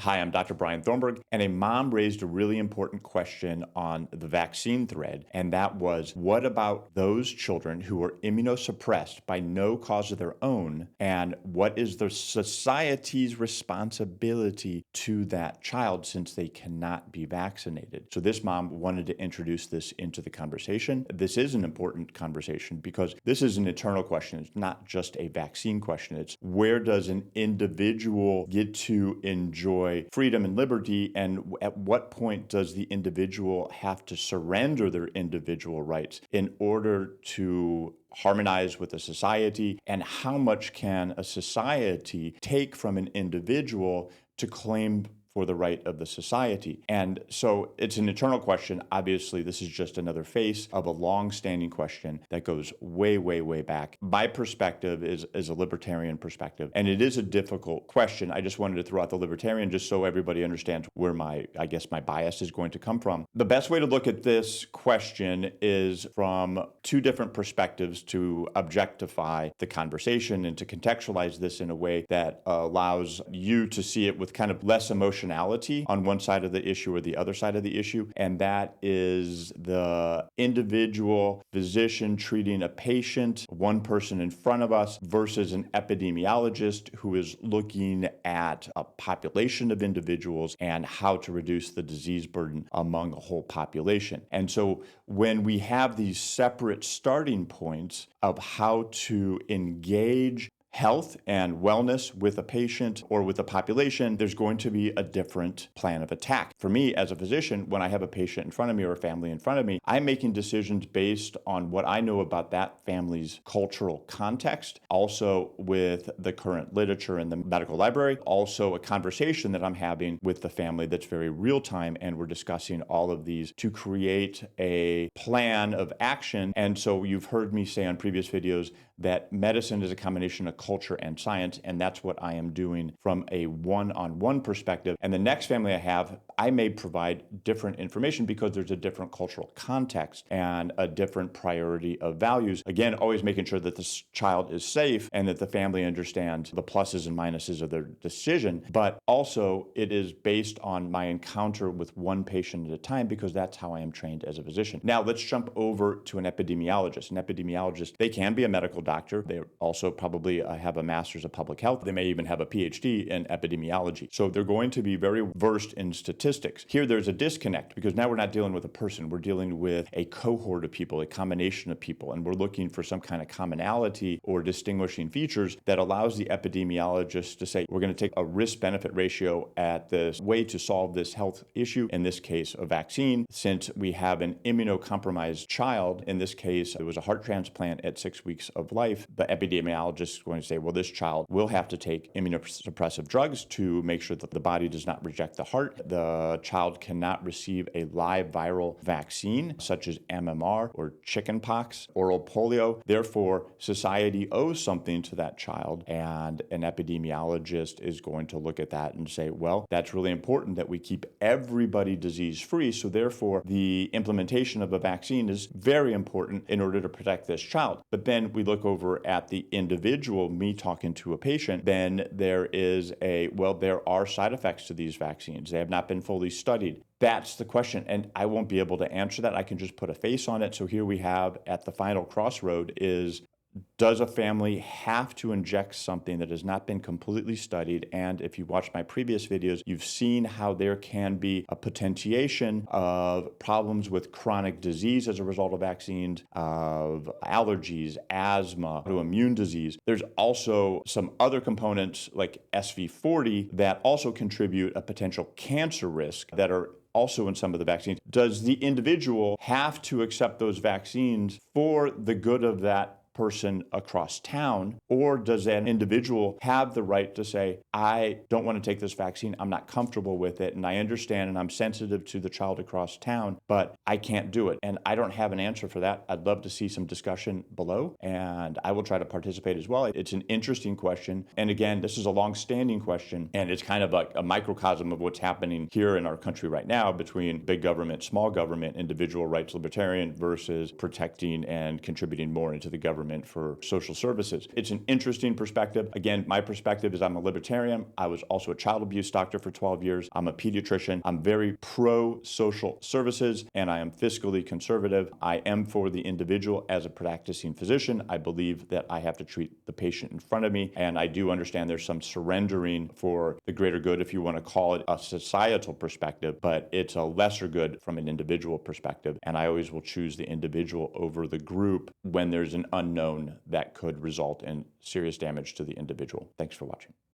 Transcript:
Hi, I'm Dr. Brian Thornburg, and a mom raised a really important question on the vaccine thread, and that was, what about those children who are immunosuppressed by no cause of their own, and what is the society's responsibility to that child since they cannot be vaccinated? So this mom wanted to introduce this into the conversation. This is an important conversation because this is an eternal question. It's not just a vaccine question. It's where does an individual get to enjoy freedom and liberty, and at what point does the individual have to surrender their individual rights in order to harmonize with a society, and how much can a society take from an individual to claim for the right of the society? And so it's an eternal question. Obviously, this is just another face of a long-standing question that goes way, way, way back. My perspective is a libertarian perspective, and it is a difficult question. I just wanted to throw out the libertarian just so everybody understands where my bias is going to come from. The best way to look at this question is from two different perspectives to objectify the conversation and to contextualize this in a way that allows you to see it with kind of less emotionality on one side of the issue or the other side of the issue, and that is the individual physician treating a patient, one person in front of us, versus an epidemiologist who is looking at a population of individuals and how to reduce the disease burden among a whole population. And so when we have these separate starting points of how to engage health and wellness with a patient or with a population, there's going to be a different plan of attack. For me, as a physician, when I have a patient in front of me or a family in front of me, I'm making decisions based on what I know about that family's cultural context, also with the current literature in the medical library, also a conversation that I'm having with the family that's very real time, and we're discussing all of these to create a plan of action. And so you've heard me say on previous videos that medicine is a combination of culture and science, and that's what I am doing from a one-on-one perspective. And the next family I have, I may provide different information because there's a different cultural context and a different priority of values. Again, always making sure that this child is safe and that the family understands the pluses and minuses of their decision, but also it is based on my encounter with one patient at a time because that's how I am trained as a physician. Now, let's jump over to an epidemiologist. An epidemiologist, they can be a medical doctor. They also probably have a master's of public health. They may even have a PhD in epidemiology. So they're going to be very versed in statistics. Here, there's a disconnect because now we're not dealing with a person. We're dealing with a cohort of people, a combination of people, and we're looking for some kind of commonality or distinguishing features that allows the epidemiologist to say, we're going to take a risk-benefit ratio at this way to solve this health issue, in this case, a vaccine. Since we have an immunocompromised child, in this case, it was a heart transplant at 6 weeks of life, the epidemiologist is going to say, well, this child will have to take immunosuppressive drugs to make sure that the body does not reject the heart. The child cannot receive a live viral vaccine, such as MMR or chickenpox, oral polio. Therefore, society owes something to that child, and an epidemiologist is going to look at that and say, well, that's really important that we keep everybody disease-free, so therefore the implementation of a vaccine is very important in order to protect this child. But then we look over at the individual, me talking to a patient, then there are side effects to these vaccines. They have not been fully studied. That's the question, and I won't be able to answer that. I can just put a face on it. So here we have at the final crossroad is, does a family have to inject something that has not been completely studied? And if you watched my previous videos, you've seen how there can be a potentiation of problems with chronic disease as a result of vaccines, of allergies, asthma, autoimmune disease. There's also some other components like SV40 that also contribute a potential cancer risk that are also in some of the vaccines. Does the individual have to accept those vaccines for the good of that person across town, or does that individual have the right to say, I don't want to take this vaccine, I'm not comfortable with it, and I understand and I'm sensitive to the child across town, but I can't do it? And I don't have an answer for that. I'd love to see some discussion below, and I will try to participate as well. It's an interesting question, and again, this is a long-standing question, and it's kind of like a microcosm of what's happening here in our country right now between big government, small government, individual rights libertarian versus protecting and contributing more into the government government for social services. It's an interesting perspective. Again, my perspective is I'm a libertarian. I was also a child abuse doctor for 12 years. I'm a pediatrician. I'm very pro-social services, and I am fiscally conservative. I am for the individual as a practicing physician. I believe that I have to treat the patient in front of me, and I do understand there's some surrendering for the greater good, if you want to call it a societal perspective, but it's a lesser good from an individual perspective, and I always will choose the individual over the group when there's an unknown that could result in serious damage to the individual. Thanks for watching.